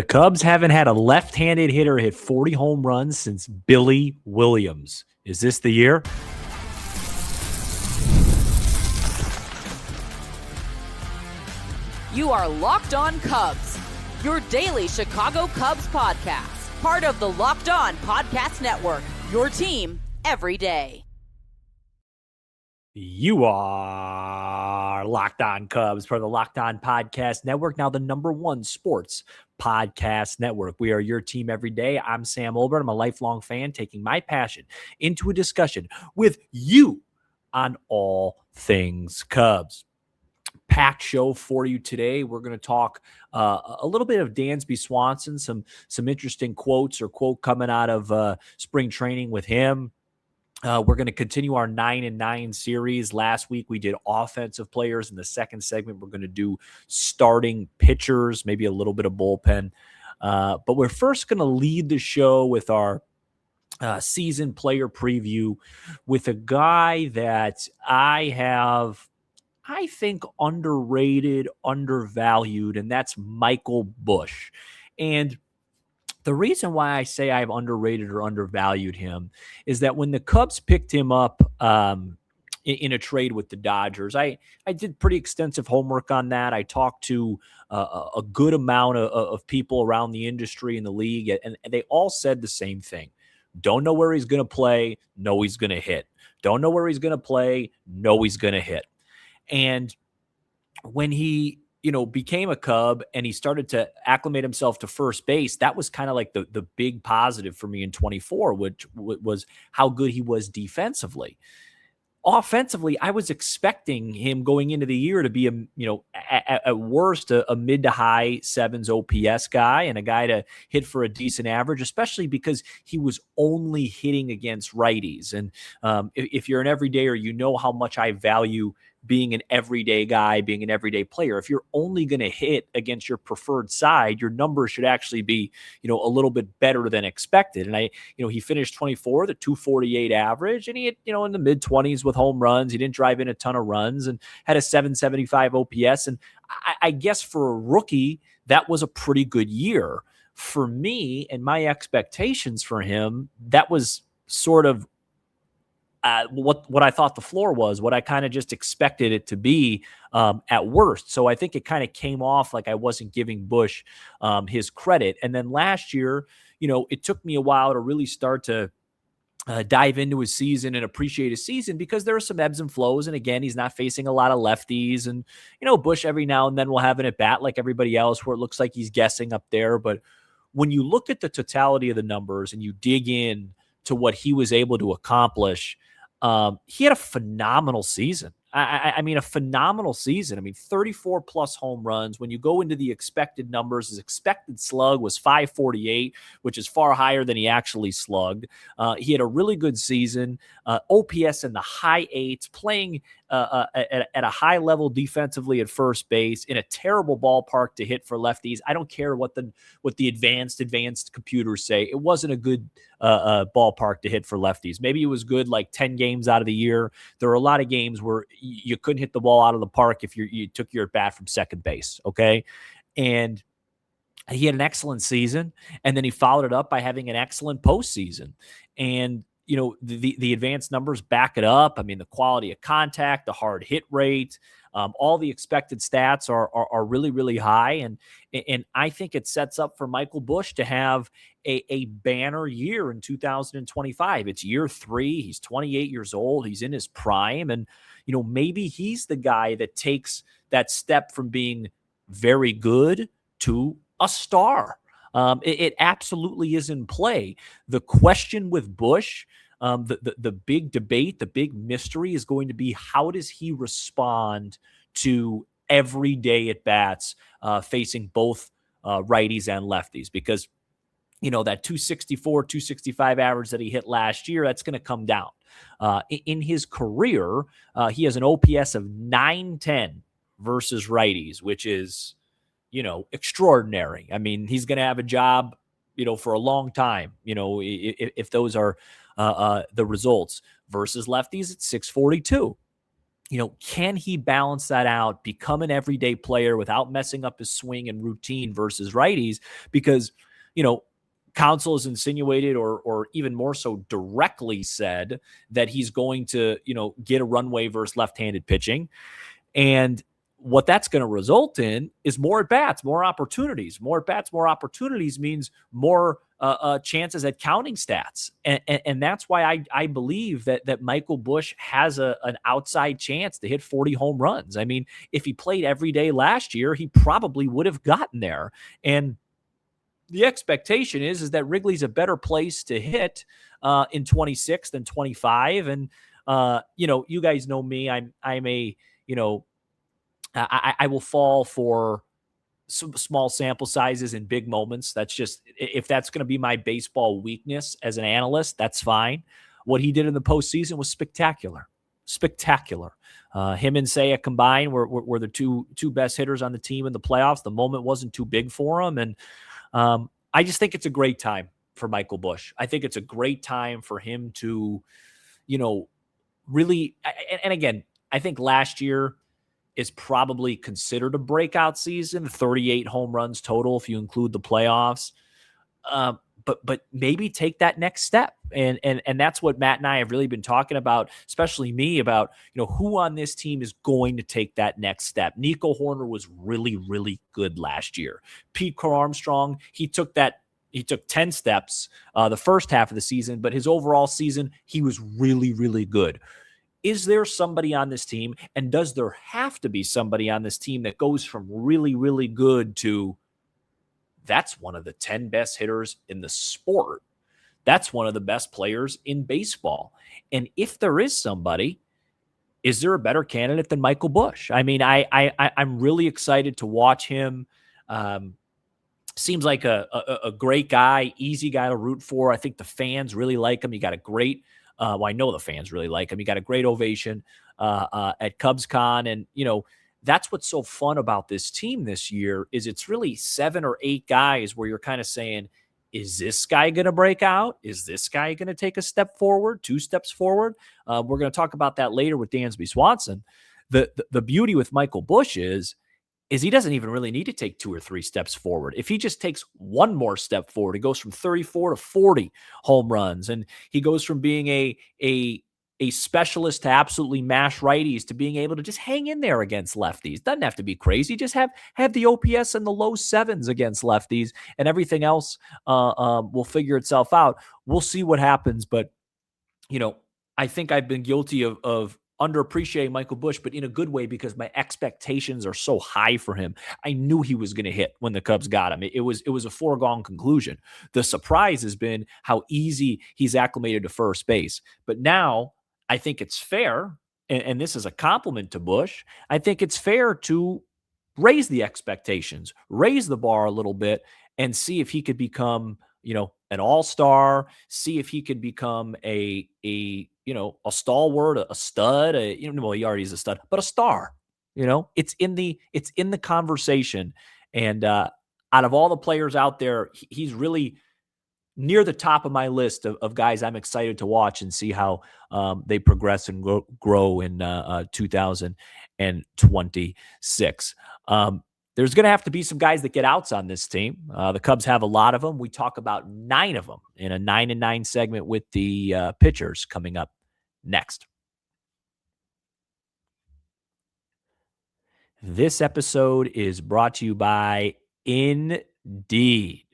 The Cubs haven't had a left-handed hitter hit 40 home runs since Billy Williams. Is this the year? You are Locked On Cubs, your daily Chicago Cubs podcast. Part of the Locked On Podcast Network, your team every day. You are Locked On Cubs for the Locked On Podcast Network, now the #1 sports podcast network. We are your team every day. I'm Sam Olbert. I'm a lifelong fan taking my passion into a discussion with you on all things Cubs. Packed show for you today. We're going to talk a little bit of Dansby Swanson, some interesting quotes or quote coming out of spring training with him. We're going to continue our 9-9 series. Last week we did offensive players. In the second segment, we're going to do starting pitchers, maybe a little bit of bullpen. But we're first going to lead the show with our season player preview with a guy that I think underrated, undervalued, and that's Michael Busch. And the reason why I say I've underrated or undervalued him is that when the Cubs picked him up in a trade with the Dodgers, I did pretty extensive homework on that. I talked to a good amount of people around the industry in the league, and they all said the same thing. Don't know where he's going to play. Know he's going to hit. Don't know where he's going to play. Know he's going to hit. And when he became a Cub and he started to acclimate himself to first base, that was kind of like the big positive for me in 24, which was how good he was defensively. Offensively, I was expecting him going into the year to be at worst a mid to high sevens OPS guy and a guy to hit for a decent average, especially because he was only hitting against righties. And if you're an everydayer, you know how much I value being an everyday guy, being an everyday player. If you're only going to hit against your preferred side, your numbers should actually be, a little bit better than expected. And he finished 24, the 248 average, and he hit, in the mid 20s with home runs. He didn't drive in a ton of runs and had a 775 OPS. And I guess for a rookie, that was a pretty good year. For me and my expectations for him, that was sort of what I thought the floor was, what I kind of just expected it to be at worst. So I think it kind of came off like I wasn't giving Busch his credit. And then last year, it took me a while to really start to dive into his season and appreciate his season because there are some ebbs and flows. And again, he's not facing a lot of lefties. And, Busch every now and then will have an at bat like everybody else where it looks like he's guessing up there. But when you look at the totality of the numbers and you dig in to what he was able to accomplish, he had a phenomenal season. I mean, a phenomenal season. I mean, 34 plus home runs. When you go into the expected numbers, his expected slug was 548, which is far higher than he actually slugged. He had a really good season. OPS in the high eights, playing at a high level defensively at first base in a terrible ballpark to hit for lefties. I don't care what the advanced computers say. It wasn't a good ballpark to hit for lefties. Maybe it was good like 10 games out of the year. There were a lot of games where you couldn't hit the ball out of the park if you took your at bat from second base. Okay. And he had an excellent season, and then he followed it up by having an excellent postseason. And the advanced numbers back it up. I mean, the quality of contact, the hard hit rate, all the expected stats are really, really high. And I think it sets up for Michael Busch to have a banner year in 2025. It's year 3. He's 28 years old. He's in his prime. And, maybe he's the guy that takes that step from being very good to a star. It absolutely is in play. The question with Busch, the big debate, the big mystery is going to be how does he respond to everyday at bats facing both righties and lefties? Because that 264, 265 average that he hit last year, that's going to come down. In his career, he has an OPS of 910 versus righties, which is extraordinary. I mean, he's going to have a job, for a long time, if those are the results. Versus lefties, it's 642. can he balance that out, become an everyday player without messing up his swing and routine versus righties? Because, Counsell has insinuated or even more so directly said that he's going to, get a runway versus left-handed pitching. And what that's going to result in is more at-bats, more opportunities. More at-bats, more opportunities means more chances at counting stats. And that's why I believe that Michael Busch has an outside chance to hit 40 home runs. I mean, if he played every day last year, he probably would have gotten there. And the expectation is that Wrigley's a better place to hit in 26 than 25. And, you guys know me. I'm a, I will fall for some small sample sizes in big moments. That's just, if that's going to be my baseball weakness as an analyst, that's fine. What he did in the postseason was spectacular. Spectacular. Him and Seiya combined were the two best hitters on the team in the playoffs. The moment wasn't too big for him. And I just think it's a great time for Michael Busch. I think it's a great time for him to, really, and again, I think last year is probably considered a breakout season, 38 home runs total if you include the playoffs. But maybe take that next step. And that's what Matt and I have really been talking about, especially me, about, who on this team is going to take that next step. Nico Horner was really, really good last year. Pete Crow-Armstrong, he took 10 steps the first half of the season, but his overall season, he was really, really good. Is there somebody on this team, and does there have to be somebody on this team that goes from really, really good to that's one of the 10 best hitters in the sport? That's one of the best players in baseball. And if there is somebody, is there a better candidate than Michael Busch? I mean, I'm really excited to watch him. Seems like a great guy, easy guy to root for. I think the fans really like him. He got a great I know the fans really like him. He got a great ovation at CubsCon. And, that's what's so fun about this team this year is it's really 7 or 8 guys where you're kind of saying, is this guy going to break out? Is this guy going to take a step forward, 2 steps forward? We're going to talk about that later with Dansby Swanson. The beauty with Michael Busch is he doesn't even really need to take 2 or 3 steps forward. If he just takes one more step forward, he goes from 34 to 40 home runs, and he goes from being a specialist to absolutely mash righties to being able to just hang in there against lefties. Doesn't have to be crazy. Just have the OPS in the low 7s against lefties, and everything else will figure itself out. We'll see what happens, but I think I've been guilty of underappreciating Michael Busch, but in a good way, because my expectations are so high for him. I knew he was going to hit when the Cubs got him. It was a foregone conclusion. The surprise has been how easy he's acclimated to first base. But now I think it's fair, and this is a compliment to Busch, I think it's fair to raise the expectations, raise the bar a little bit, and see if he could become, an all-star, see if he could become a stalwart, a stud, well, he already is a stud, but a star. It's in the conversation. And out of all the players out there, he's really near the top of my list of guys I'm excited to watch and see how they progress and grow in 2026. There's going to have to be some guys that get outs on this team. The Cubs have a lot of them. We talk about 9 of them in a 9 and 9 segment with the pitchers coming up next. This episode is brought to you by Indeed.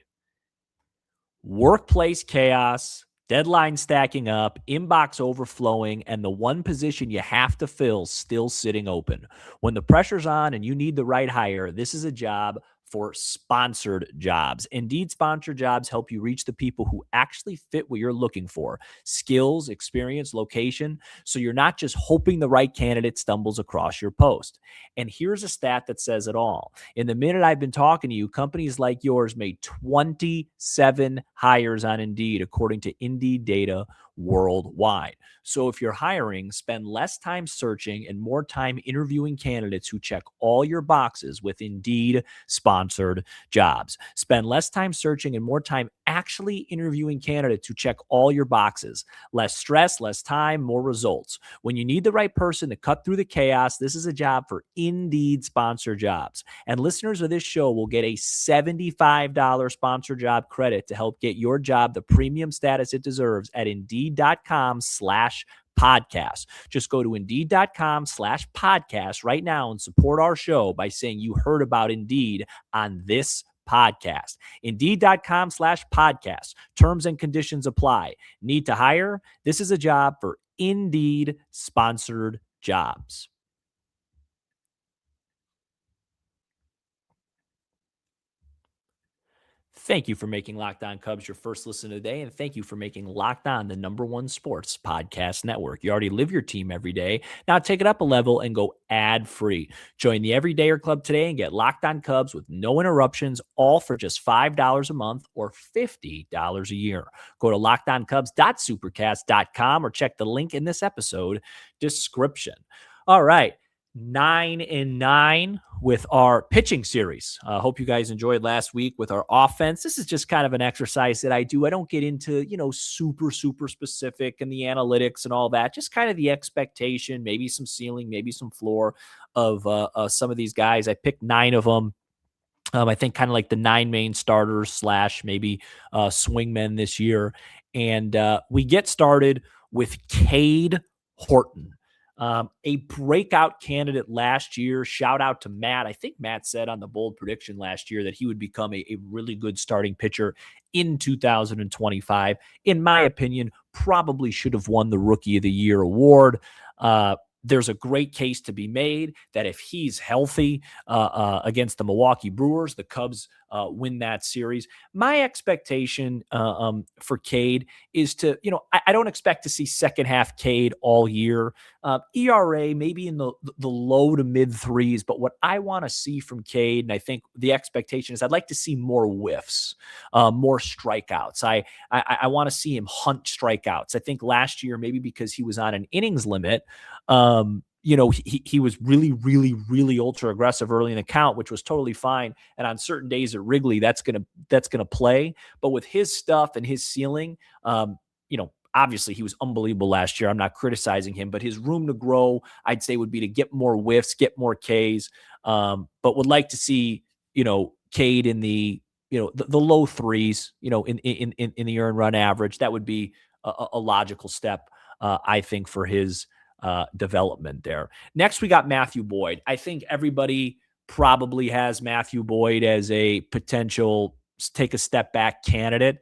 Workplace chaos, deadline stacking up, inbox overflowing, and the one position you have to fill still sitting open. When the pressure's on and you need the right hire, this is a job for sponsored jobs. Indeed sponsored jobs help you reach the people who actually fit what you're looking for: skills, experience, location. So you're not just hoping the right candidate stumbles across your post. And here's a stat that says it all. In the minute I've been talking to you, companies like yours made 27 hires on Indeed, according to Indeed data worldwide. So if you're hiring, spend less time searching and more time interviewing candidates who check all your boxes with Indeed sponsored sponsored jobs. Spend less time searching and more time actually interviewing candidates who check all your boxes. Less stress, less time, more results. When you need the right person to cut through the chaos, this is a job for Indeed sponsored jobs. And listeners of this show will get a $75 sponsor job credit to help get your job the premium status it deserves at Indeed.com/podcast. Just go to Indeed.com/podcast right now and support our show by saying you heard about Indeed on this podcast. Indeed.com/podcast. Terms and conditions apply. Need to hire? This is a job for Indeed sponsored jobs. Thank you for making Locked On Cubs your first listen today, and thank you for making Locked On the #1 sports podcast network. You already live your team every day. Now take it up a level and go ad-free. Join the Everydayer Club today and get Locked On Cubs with no interruptions, all for just $5 a month or $50 a year. Go to lockedoncubs.supercast.com or check the link in this episode description. All right. 9-9 with our pitching series. Hope you guys enjoyed last week with our offense. This is just kind of an exercise that I do. I don't get into, super specific and the analytics and all that. Just kind of the expectation, maybe some ceiling, maybe some floor of some of these guys. I picked 9 of them. I think kind of like the 9 main starters / maybe swingmen this year. And we get started with Cade Horton. A breakout candidate last year. Shout out to Matt. I think Matt said on the bold prediction last year that he would become a really good starting pitcher in 2025. In my opinion, probably should have won the Rookie of the Year award. There's a great case to be made that if he's healthy against the Milwaukee Brewers, the Cubs win that series. My expectation for Cade is to, I don't expect to see second half Cade all year. ERA maybe in the low to mid 3s, but what I want to see from Cade, and I think the expectation is I'd like to see more whiffs, more strikeouts. I want to see him hunt strikeouts. I think last year, maybe because he was on an innings limit, he was really ultra aggressive early in the count, which was totally fine. And on certain days at Wrigley, that's gonna play. But with his stuff and his ceiling, obviously he was unbelievable last year. I'm not criticizing him, but his room to grow, I'd say, would be to get more whiffs, get more Ks. But would like to see, Cade in the low 3s, in the earned run average. That would be a logical step, I think, for his development there. Next, we got Matthew Boyd. I think everybody probably has Matthew Boyd as a potential take a step back candidate.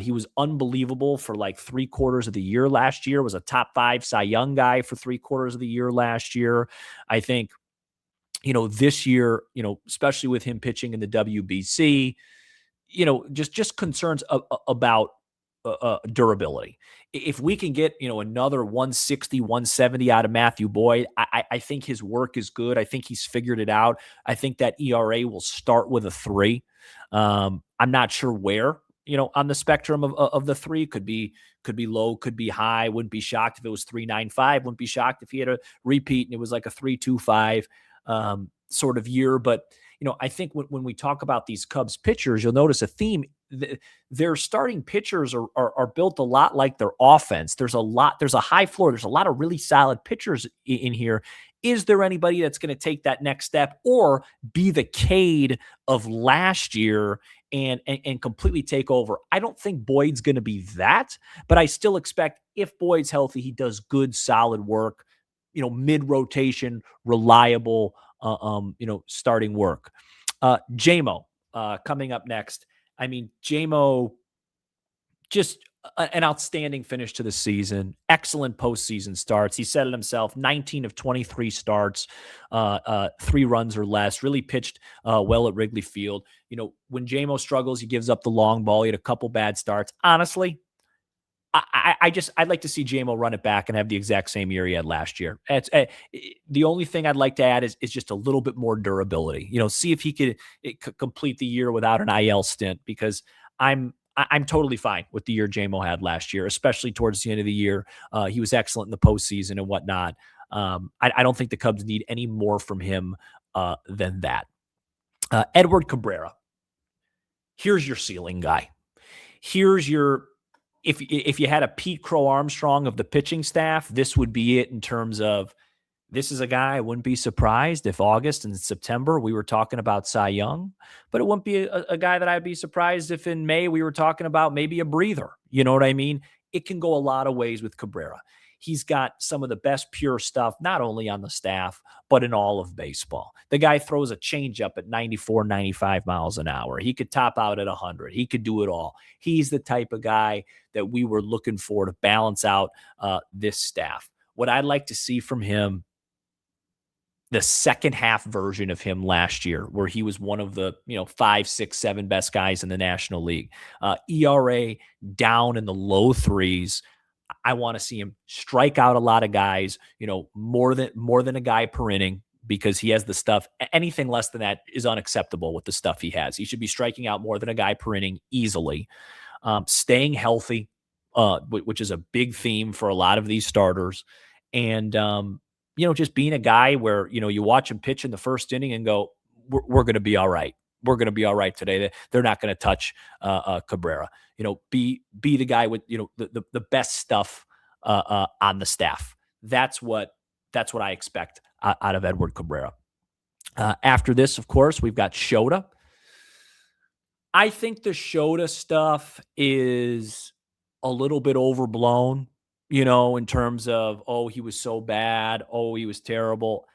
He was unbelievable for like 3/4 of the year last year, was a top 5 Cy Young guy for 3/4 of the year last year. I think, this year, especially with him pitching in the WBC, just concerns about durability. If we can get, another 160, 170 out of Matthew Boyd, I think his work is good. I think he's figured it out. I think that ERA will start with a 3. I'm not sure where, on the spectrum of the 3. Could be low, could be high. Wouldn't be shocked if it was 3.95. Wouldn't be shocked if he had a repeat and it was like a 3.25 sort of year. But, I think when we talk about these Cubs pitchers, you'll notice a theme. Their starting pitchers are built a lot like their offense. There's a high floor. There's a lot of really solid pitchers in here. Is there anybody that's going to take that next step or be the Cade of last year and completely take over? I don't think Boyd's going to be that, but I still expect if Boyd's healthy, he does good, solid work, mid-rotation, reliable, starting work. JMO coming up next. I mean, JMO, just an outstanding finish to the season. Excellent postseason starts. He said it himself, 19 of 23 starts, 3 runs or less, really pitched well at Wrigley Field. When JMO struggles, he gives up the long ball. He had a couple bad starts. Honestly, I'd like to see JMO run it back and have the exact same year he had last year. The only thing I'd like to add is just a little bit more durability. See if he could complete the year without an IL stint, because I'm totally fine with the year JMO had last year, especially towards the end of the year. He was excellent in the postseason and whatnot. I don't think the Cubs need any more from him than that. Edward Cabrera. Here's your ceiling guy. Here's your, if you had a Pete Crow-Armstrong of the pitching staff, this would be it in terms of, this is a guy I wouldn't be surprised if August and September we were talking about Cy Young, but it wouldn't be a guy that I'd be surprised if in May we were talking about maybe a breather. You know what I mean? It can go a lot of ways with Cabrera. He's got some of the best pure stuff, not only on the staff, but in all of baseball. The guy throws a changeup at 94, 95 miles an hour. He could top out at 100. He could do it all. He's the type of guy that we were looking for to balance out this staff. What I'd like to see from him, the second half version of him last year, where he was one of the 5, 6, 7 best guys in the National League. ERA down in the low threes. I want to see him strike out a lot of guys, more than a guy per inning, because he has the stuff. Anything less than that is unacceptable with the stuff he has. He should be striking out more than a guy per inning easily. Staying healthy, which is a big theme for a lot of these starters. And, just being a guy where, you watch him pitch in the first inning and go, we're going to be all right. We're going to be all right today. They're not going to touch Cabrera. Be the guy with, the best stuff on the staff. That's what I expect out of Edward Cabrera. After this, of course, we've got Shota. I think the Shota stuff is a little bit overblown. In terms of, oh, he was so bad. Oh, he was terrible.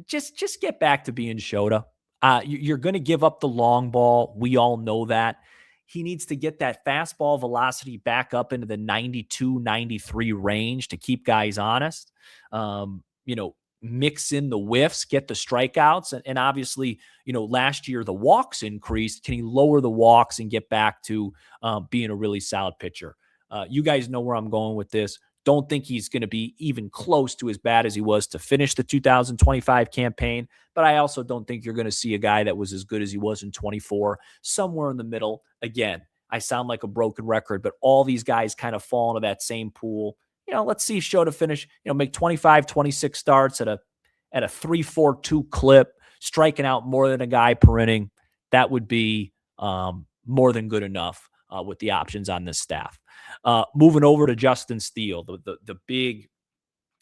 Just get back to being Shota. You're going to give up the long ball. We all know that. He needs to get that fastball velocity back up into the 92, 93 range to keep guys honest. Mix in the whiffs, get the strikeouts. And obviously, last year the walks increased. Can he lower the walks and get back to being a really solid pitcher? You guys know where I'm going with this. Don't think he's going to be even close to as bad as he was to finish the 2025 campaign, but I also don't think you're going to see a guy that was as good as he was in 24, somewhere in the middle. Again, I sound like a broken record, but all these guys kind of fall into that same pool. Let's see Shota finish, make 25, 26 starts at a 3.42 clip, striking out more than a guy per inning. That would be more than good enough with the options on this staff. Moving over to Justin Steele, the big,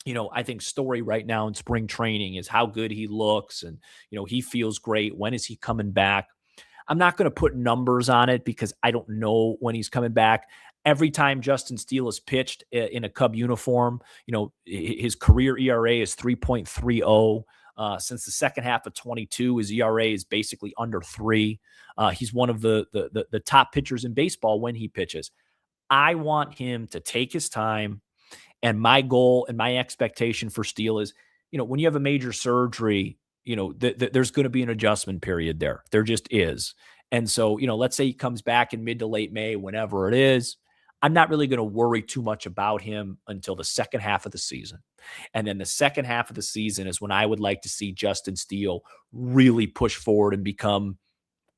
I think story right now in spring training is how good he looks, and he feels great. When is he coming back? I'm not going to put numbers on it because I don't know when he's coming back. Every time Justin Steele has pitched in a Cub uniform, his career ERA is 3.30. Since the second half of 22, his ERA is basically under 3. He's one of the top pitchers in baseball when he pitches. I want him to take his time. And my goal and my expectation for Steele is, when you have a major surgery, there's going to be an adjustment period there. There just is. And so, let's say he comes back in mid to late May, whenever it is, I'm not really going to worry too much about him until the second half of the season. And then the second half of the season is when I would like to see Justin Steele really push forward and become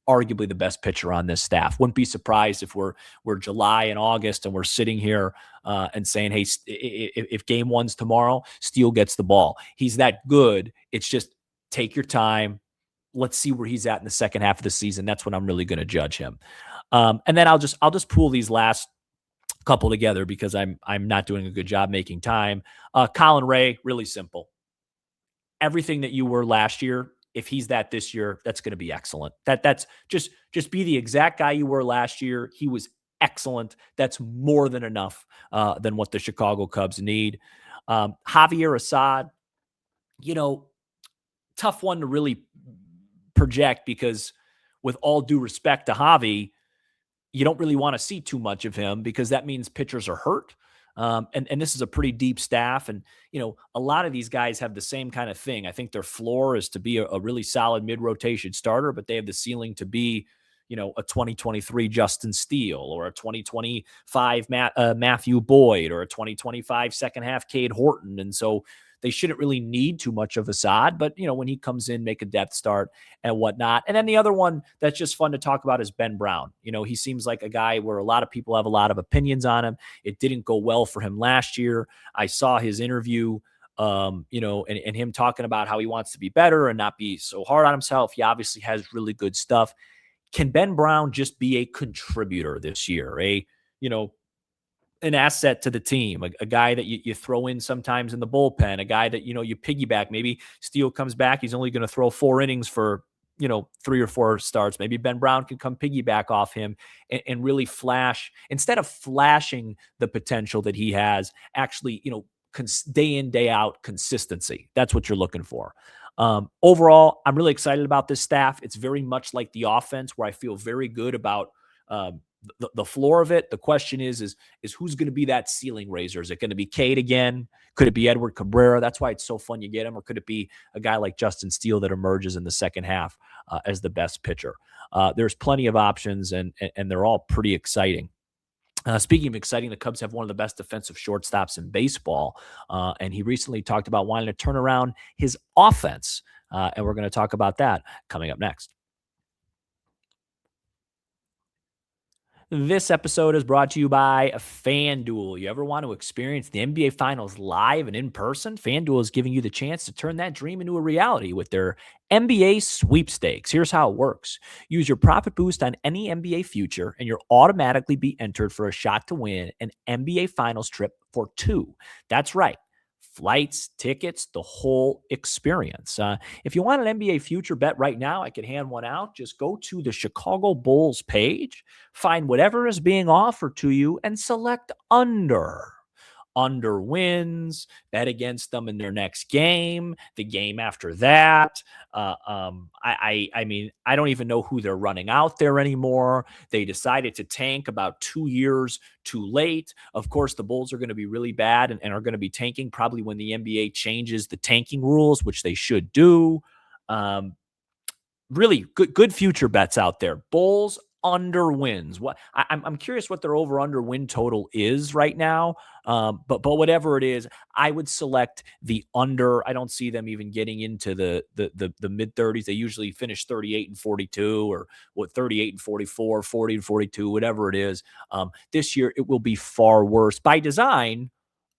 arguably the best pitcher on this staff. Wouldn't be surprised if we're July and August and we're sitting here and saying, hey, if game one's tomorrow, Steele gets the ball. He's that good. It's just take your time. Let's see where he's at in the second half of the season. That's when I'm really going to judge him. And then I'll just pool these last couple together because I'm not doing a good job making time. Colin Ray, really simple. Everything that you were last year, if he's that this year, that's going to be excellent. That's just be the exact guy you were last year. He was excellent. That's more than enough than what the Chicago Cubs need. Javier Assad, tough one to really project because with all due respect to Javi, you don't really want to see too much of him because that means pitchers are hurt. And this is a pretty deep staff. And, a lot of these guys have the same kind of thing. I think their floor is to be a really solid mid-rotation starter, but they have the ceiling to be, a 2023 Justin Steele or a 2025 Matthew Boyd or a 2025 second half Cade Horton. And so they shouldn't really need too much of Assad, but when he comes in, make a depth start and whatnot. And then the other one that's just fun to talk about is Ben Brown. He seems like a guy where a lot of people have a lot of opinions on him. It didn't go well for him last year. I saw his interview and him talking about how he wants to be better and not be so hard on himself. He obviously has really good stuff. Can Ben Brown just be a contributor this year? An asset to the team, a guy that you throw in sometimes in the bullpen, a guy that, you piggyback. Maybe Steele comes back. He's only going to throw 4 innings for, 3 or 4 starts. Maybe Ben Brown can come piggyback off him and really flash, instead of flashing the potential that he has, actually, day in, day out consistency. That's what you're looking for. Overall, I'm really excited about this staff. It's very much like the offense, where I feel very good about the floor of it. The question is who's going to be that ceiling raiser? Is it going to be Cade again? Could it be Edward Cabrera? That's why it's so fun you get him. Or could it be a guy like Justin Steele that emerges in the second half as the best pitcher? There's plenty of options, and they're all pretty exciting. Speaking of exciting, the Cubs have one of the best defensive shortstops in baseball, and he recently talked about wanting to turn around his offense, and we're going to talk about that coming up next. This episode is brought to you by FanDuel. You ever want to experience the NBA Finals live and in person? FanDuel is giving you the chance to turn that dream into a reality with their NBA sweepstakes. Here's how it works. Use your profit boost on any NBA future, and you'll automatically be entered for a shot to win an NBA Finals trip for 2. That's right. Flights, tickets, the whole experience. If you want an NBA future bet right now, I can hand one out. Just go to the Chicago Bulls page, find whatever is being offered to you, and select under. Under wins, bet against them in their next game, the game after that. I mean, I don't even know who they're running out there anymore. They decided to tank about 2 years too late. Of course, the Bulls are going to be really bad and are going to be tanking probably when the NBA changes the tanking rules, which they should do. Really good future bets out there. Bulls under wins. I'm curious what their over under win total is right now. But whatever it is, I would select the under. I don't see them even getting into the mid 30s. They usually finish 38-42 or 38-44, 40-42, whatever it is. This year it will be far worse by design.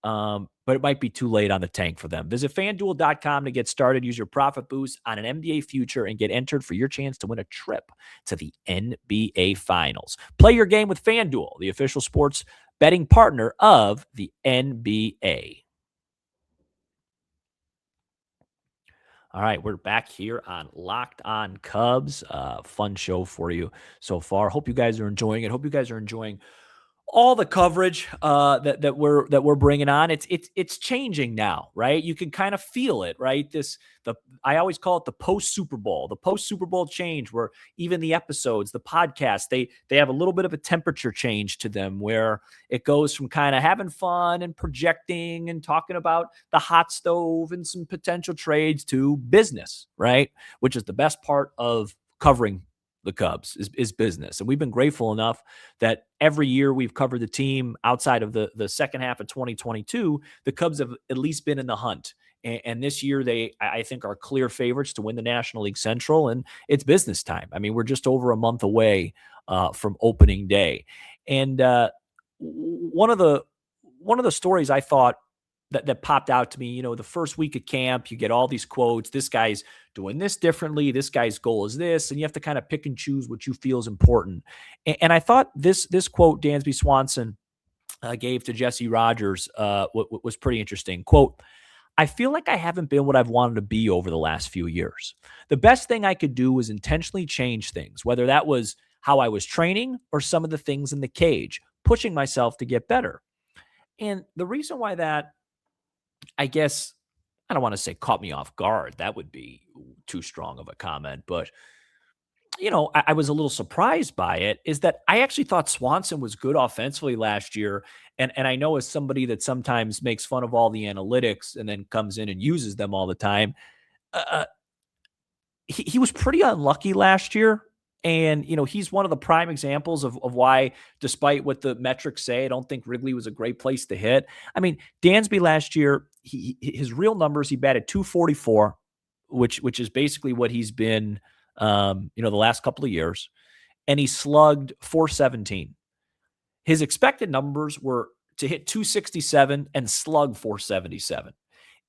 But it might be too late on the tank for them. Visit FanDuel.com to get started. Use your profit boost on an NBA future and get entered for your chance to win a trip to the NBA Finals. Play your game with FanDuel, the official sports betting partner of the NBA. All right, we're back here on Locked On Cubs. Fun show for you so far. Hope you guys are enjoying it. Hope you guys are enjoying all the coverage that we're bringing on. It's changing now, right? You can kind of feel it, right? I always call it the post Super Bowl, change, where even the episodes, the podcasts, they have a little bit of a temperature change to them, where it goes from kind of having fun and projecting and talking about the hot stove and some potential trades to business, right? Which is the best part of covering the Cubs is business. And we've been grateful enough that every year we've covered the team outside of the second half of 2022, the Cubs have at least been in the hunt. And this year I think, are clear favorites to win the National League Central, and it's business time. I mean, we're just over a month away from opening day. And one of the stories I thought that popped out to me, the first week of camp, you get all these quotes. This guy's doing this differently. This guy's goal is this. And you have to kind of pick and choose what you feel is important. And I thought this quote Dansby Swanson gave to Jesse Rogers was pretty interesting. Quote, "I feel like I haven't been what I've wanted to be over the last few years. The best thing I could do was intentionally change things, whether that was how I was training or some of the things in the cage, pushing myself to get better." And the reason why that, I guess, I don't want to say caught me off guard. That would be too strong of a comment. But, I was a little surprised by it, is that I actually thought Swanson was good offensively last year. And I know, as somebody that sometimes makes fun of all the analytics and then comes in and uses them all the time, he was pretty unlucky last year. And, he's one of the prime examples of why, despite what the metrics say, I don't think Wrigley was a great place to hit. I mean, Dansby last year, his real numbers, he batted .244, which is basically what he's been, the last couple of years. And he slugged .417. His expected numbers were to hit .267 and slug .477.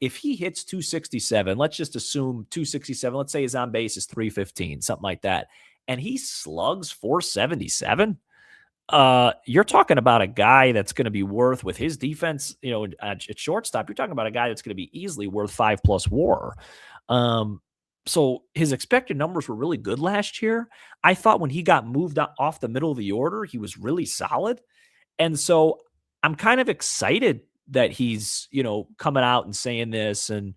if he hits 267, let's just assume 267, let's say his on base is 315, something like that, and he slugs 477, you're talking about a guy that's going to be worth, with his defense, at shortstop, you're talking about a guy that's going to be easily worth 5+ WAR. So his expected numbers were really good last year. I thought when he got moved off the middle of the order, he was really solid. And so I'm kind of excited that he's, coming out and saying this and,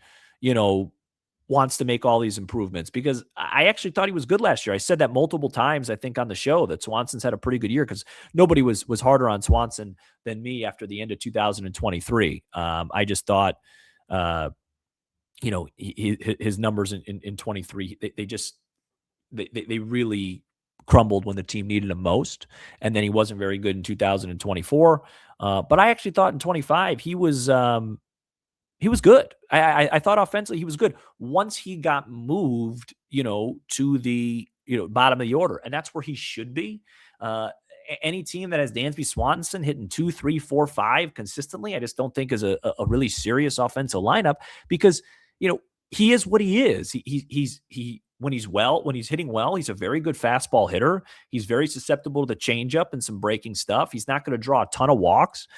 wants to make all these improvements, because I actually thought he was good last year. I said that multiple times, I think, on the show, that Swanson's had a pretty good year, because nobody was harder on Swanson than me after the end of 2023. I just thought, his numbers in 23, they really crumbled when the team needed him most. And then he wasn't very good in 2024. But I actually thought in 25, he was good. I thought offensively he was good once he got moved, to the, bottom of the order. And that's where he should be. Any team that has Dansby Swanson hitting 2, 3, 4, 5 consistently, I just don't think is a really serious offensive lineup, because, he is what he is. When he's hitting well, he's a very good fastball hitter. He's very susceptible to the changeup and some breaking stuff. He's not going to draw a ton of walks.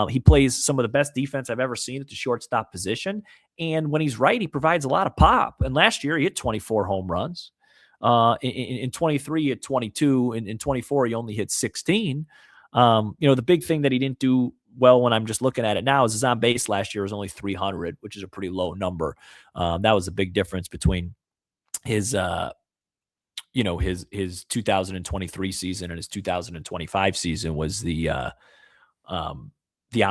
He plays some of the best defense I've ever seen at the shortstop position. And when he's right, he provides a lot of pop. And last year, he hit 24 home runs. In 23, he hit 22. In 24, he only hit 16. The big thing that he didn't do well, when I'm just looking at it now, is his on base last year was only 300, which is a pretty low number. That was a big difference between his 2023 season and his 2025 season, was the on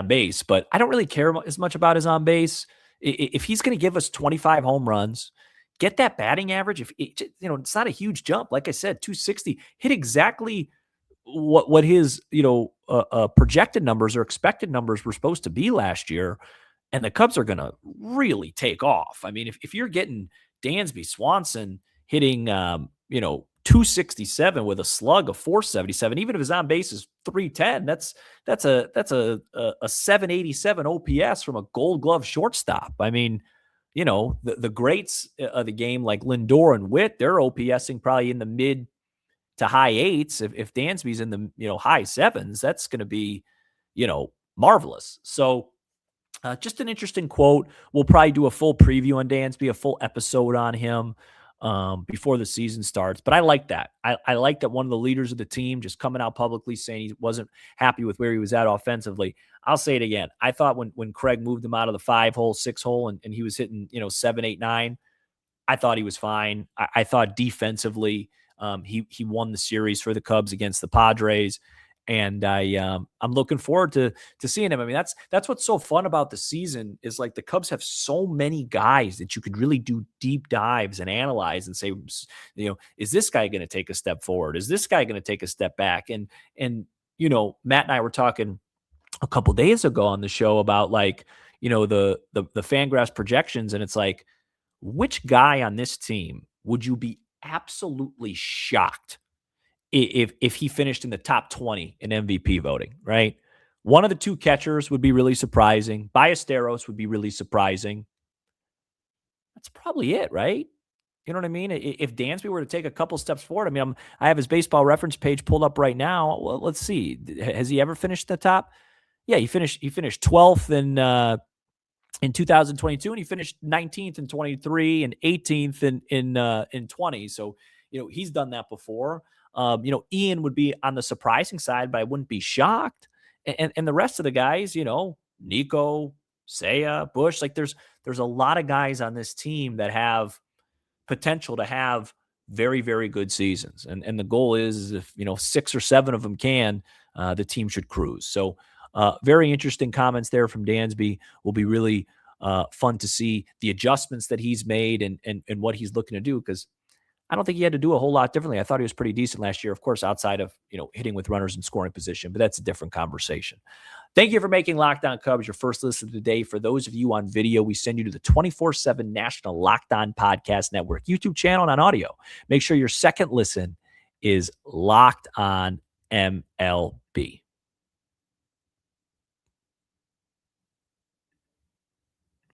base. But I don't really care as much about his on base. If he's going to give us 25 home runs, get that batting average. It's not a huge jump. Like I said, 260, hit exactly what his, projected numbers or expected numbers were supposed to be last year. And the Cubs are going to really take off. I mean, if you're getting Dansby Swanson hitting, 267 with a slug of 477, even if his on base is 310, that's a 787 OPS from a Gold Glove shortstop. I mean, the greats of the game, like Lindor and Witt, they're OPSing probably in the mid to high 8s. If Dansby's in the high 7s, that's going to be marvelous. So just an interesting quote. We'll probably do a full preview on Dansby, a full episode on him before the season starts. But I like that. I like that one of the leaders of the team just coming out publicly saying he wasn't happy with where he was at offensively. I'll say it again. I thought when Craig moved him out of the 5-hole, 6-hole, and he was hitting 7, 8, 9, I thought he was fine. I thought defensively, he won the series for the Cubs against the Padres. And I'm looking forward to seeing him. I mean, that's what's so fun about the season, is like the Cubs have so many guys that you could really do deep dives and analyze and say, is this guy going to take a step forward? Is this guy going to take a step back? And Matt and I were talking a couple days ago on the show about the FanGraphs projections, and it's like, which guy on this team would you be absolutely shocked if he finished in the top 20 in MVP voting, right? One of the two catchers would be really surprising. Ballesteros would be really surprising. That's probably it, right? You know what I mean? If Dansby were to take a couple steps forward, I mean, I have his baseball reference page pulled up right now. Well, let's see. Has he ever finished the top? Yeah, he finished 12th in 2022, and he finished 19th in 23 and 18th in 20. So, he's done that before. Ian would be on the surprising side, but I wouldn't be shocked. And the rest of the guys, Nico, Seiya, Busch, like there's a lot of guys on this team that have potential to have very, very good seasons. And the goal is if, 6 or 7 of them can, the team should cruise. So very interesting comments there from Dansby. Will be really fun to see the adjustments that he's made and what he's looking to do, because I don't think he had to do a whole lot differently. I thought he was pretty decent last year, of course, outside of, hitting with runners in scoring position, but that's a different conversation. Thank you for making Locked On Cubs your first listen of the day. For those of you on video, we send you to the 24/7 National Locked On Podcast Network YouTube channel and on audio. Make sure your second listen is Locked On MLB.